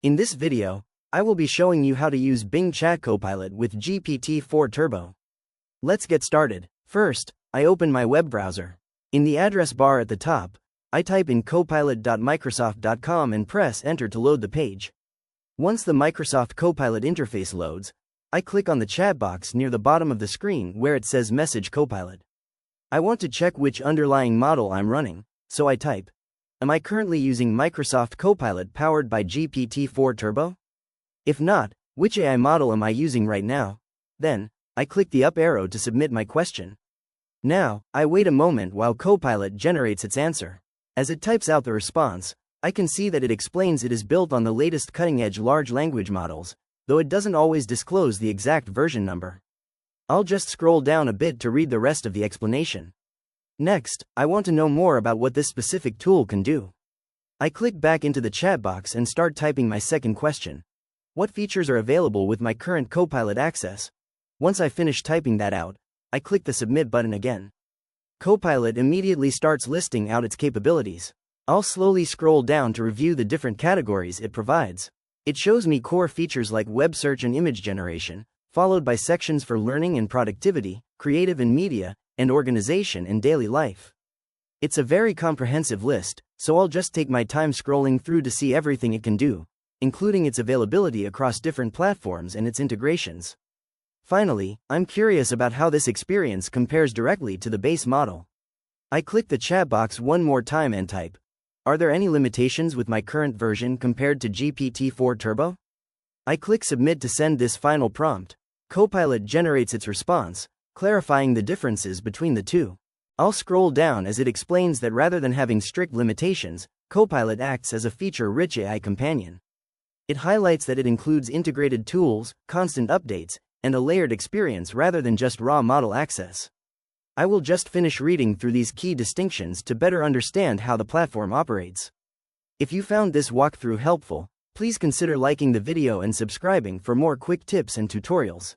In this video, I will be showing you how to use Bing Chat Copilot with GPT-4 Turbo. Let's get started. First, I open my web browser. In the address bar at the top, I type in copilot.microsoft.com and press Enter to load the page. Once the Microsoft Copilot interface loads, I click on the chat box near the bottom of the screen where it says Message Copilot. I want to check which underlying model I'm running, so I type, am I currently using Microsoft Copilot powered by GPT-4 Turbo? If not, which AI model am I using right now? Then, I click the up arrow to submit my question. Now, I wait a moment while Copilot generates its answer. As it types out the response, I can see that it explains it is built on the latest cutting-edge large language models, though it doesn't always disclose the exact version number. I'll just scroll down a bit to read the rest of the explanation. Next, I want to know more about what this specific tool can do. I click back into the chat box and start typing my second question. What features are available with my current Copilot access? Once I finish typing that out, I click the Submit button again. Copilot immediately starts listing out its capabilities. I'll slowly scroll down to review the different categories it provides. It shows me core features like web search and image generation, followed by sections for learning and productivity, creative and media, and organization and daily life. It's a very comprehensive list, so I'll just take my time scrolling through to see everything it can do, including its availability across different platforms and its integrations. Finally, I'm curious about how this experience compares directly to the base model. I click the chat box one more time and type, are there any limitations with my current version compared to GPT-4 Turbo? I click Submit to send this final prompt. Copilot generates its response, clarifying the differences between the two. I'll scroll down as it explains that rather than having strict limitations, Copilot acts as a feature-rich AI companion. It highlights that it includes integrated tools, constant updates, and a layered experience rather than just raw model access. I will just finish reading through these key distinctions to better understand how the platform operates. If you found this walkthrough helpful, please consider liking the video and subscribing for more quick tips and tutorials.